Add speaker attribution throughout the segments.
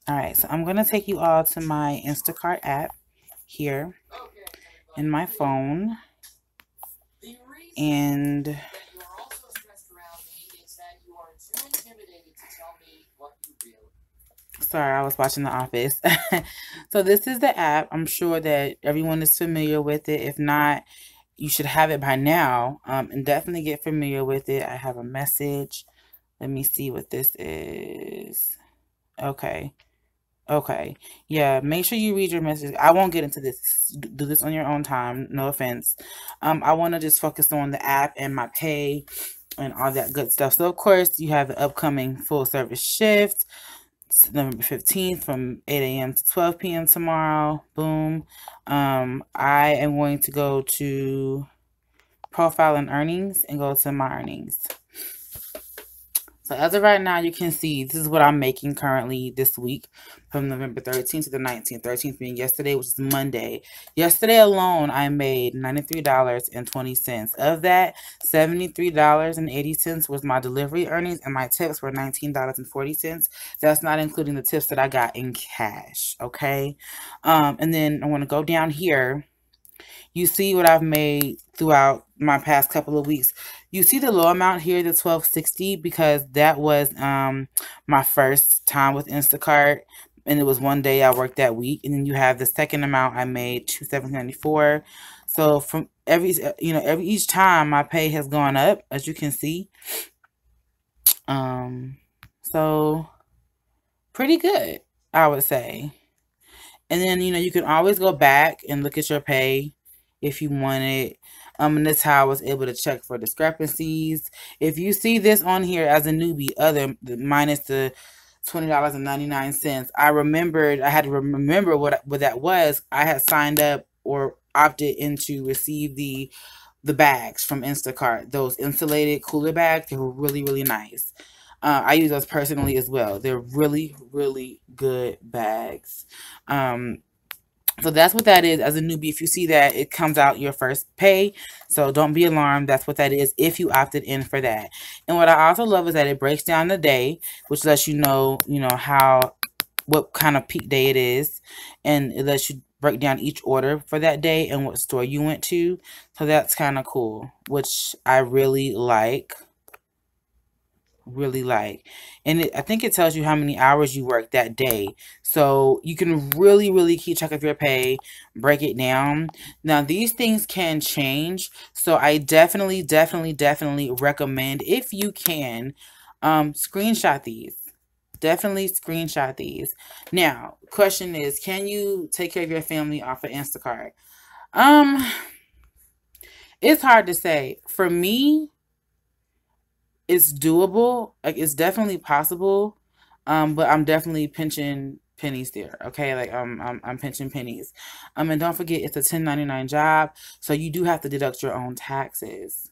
Speaker 1: All right, so I'm going to take you all to my Instacart app here in my phone. And sorry, I was watching The Office. So this is the app. I'm sure that everyone is familiar with it. If not, you should have it by now. And definitely get familiar with it. I have a message. Let me see what this is. Okay. Okay. Yeah, make sure you read your message. I won't get into this. Do this on your own time. No offense. I want to just focus on the app and my pay and all that good stuff. So, of course, you have the upcoming full service shift. November 15th from 8 a.m. to 12 p.m. tomorrow. Boom. I am going to go to profile and earnings and go to my earnings. So as of right now, you can see this is what I'm making currently this week from November 13th to the 19th. 13th being yesterday, which is Monday. Yesterday alone, I made $93.20. Of that, $73.80 was my delivery earnings, and my tips were $19.40. That's not including the tips that I got in cash, okay? And then I want to go down here. You see what I've made throughout my past couple of weeks. You see the low amount here, the $12.60, because that was my first time with Instacart, and it was one day I worked that week. And then you have the second amount I made, $2.794. So from each time my pay has gone up, as you can see. So pretty good, I would say. And then you can always go back and look at your pay if you want it. And that's how I was able to check for discrepancies. If you see this on here as a newbie, minus the $20.99, I had to remember what that was. I had signed up or opted in to receive the bags from Instacart. Those insulated cooler bags, they were really, really nice. I use those personally as well. They're really, really good bags. So that's what that is as a newbie. If you see that, it comes out your first pay. So don't be alarmed. That's what that is if you opted in for that. And what I also love is that it breaks down the day, which lets you know, what kind of peak day it is. And it lets you break down each order for that day and what store you went to. So that's kind of cool, which I really like. And I think it tells you how many hours you work that day, so you can really keep track of your pay, break it down. Now these things can change, so I definitely recommend, if you can, screenshot these. Definitely screenshot these. Now question is, can you take care of your family off of Instacart? It's hard to say. For me, it's doable. Like, it's definitely possible. But I'm definitely pinching pennies there. Okay, like I'm pinching pennies. And don't forget, it's a 1099 job, so you do have to deduct your own taxes.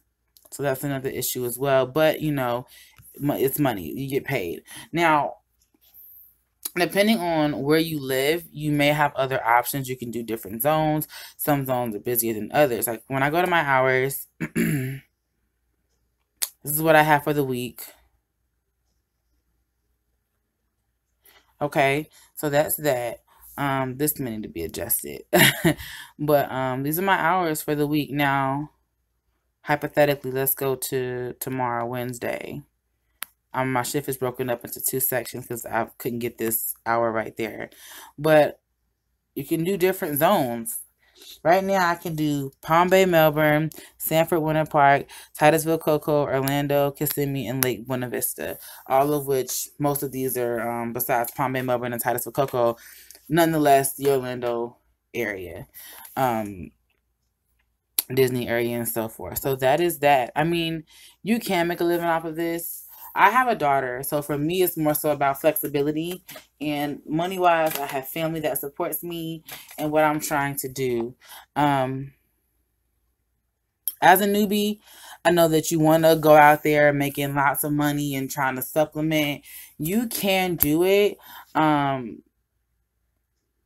Speaker 1: So that's another issue as well. But it's money. You get paid. Now, depending on where you live, you may have other options. You can do different zones. Some zones are busier than others. Like when I go to my hours, this is what I have for the week. Okay, so that's that. This may need to be adjusted. But these are my hours for the week. Now, hypothetically, let's go to tomorrow, Wednesday. My shift is broken up into 2 sections because I couldn't get this hour right there. But you can do different zones. Right now, I can do Palm Bay, Melbourne, Sanford, Winter Park, Titusville, Cocoa, Orlando, Kissimmee, and Lake Buena Vista. All of which, most of these are, besides Palm Bay, Melbourne, and Titusville, Cocoa, nonetheless, the Orlando area, Disney area, and so forth. So that is that. I mean, you can make a living off of this. I have a daughter, so for me, it's more so about flexibility. And money-wise, I have family that supports me and what I'm trying to do. As a newbie, I know that you want to go out there making lots of money and trying to supplement. You can do it.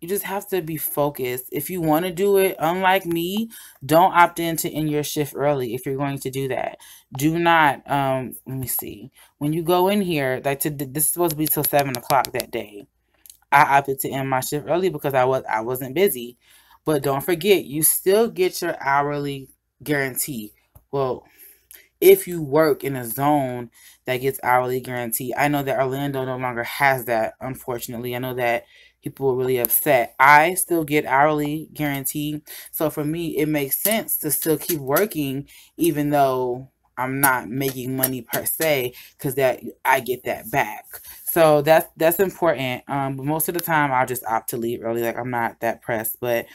Speaker 1: you just have to be focused. If you want to do it, unlike me, don't opt in to end your shift early if you're going to do that. Do not, let me see. When you go in here, like this is supposed to be till 7 o'clock that day. I opted to end my shift early because I wasn't busy. But don't forget, you still get your hourly guarantee. Well, if you work in a zone that gets hourly guarantee. I know that Orlando no longer has that, unfortunately. I know that people were really upset. I still get hourly guarantee. So for me, it makes sense to still keep working even though I'm not making money per se, because that I get that back. So that's important. But most of the time I'll just opt to leave early. Like, I'm not that pressed. But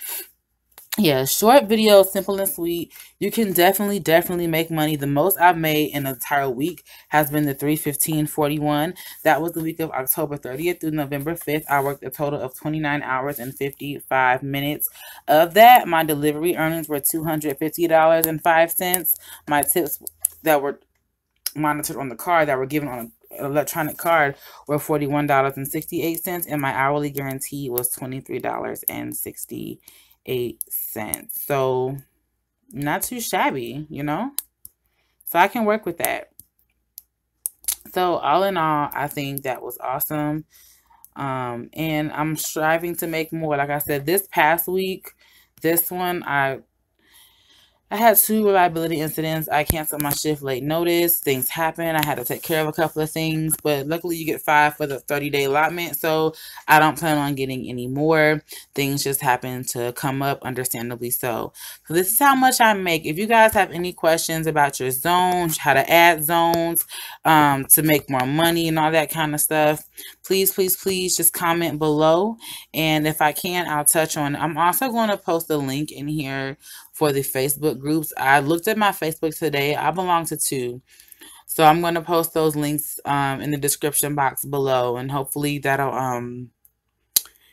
Speaker 1: yeah, short video, simple and sweet. You can definitely make money. The most I've made in an entire week has been the 315.41. That was the week of October 30th through November 5th. I worked a total of 29 hours and 55 minutes. Of that, my delivery earnings were $250.05. My tips that were monitored on the card, that were given on an electronic card, were $41.68, and my hourly guarantee was $23.68. So not too shabby, you know? So I can work with that. So all in all, I think that was awesome. And I'm striving to make more. Like I said, this past week, this one, I had 2 reliability incidents. I canceled my shift late notice. Things happen. I had to take care of a couple of things, but luckily you get 5 for the 30-day allotment, so I don't plan on getting any more. Things just happen to come up, understandably so. So this is how much I make. If you guys have any questions about your zones, how to add zones, to make more money and all that kind of stuff, please just comment below. And if I can, I'll touch on it. I'm also going to post a link in here for the Facebook groups. I looked at my Facebook today. I belong to 2. So I'm going to post those links in the description box below, and hopefully that'll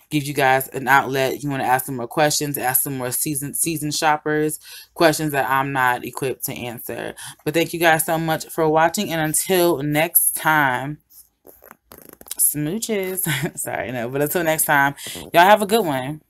Speaker 1: give you guys an outlet. You want to ask some more questions, ask some more seasoned shoppers questions that I'm not equipped to answer. But thank you guys so much for watching, and until next time, smooches. Sorry, no, but until next time, y'all have a good one.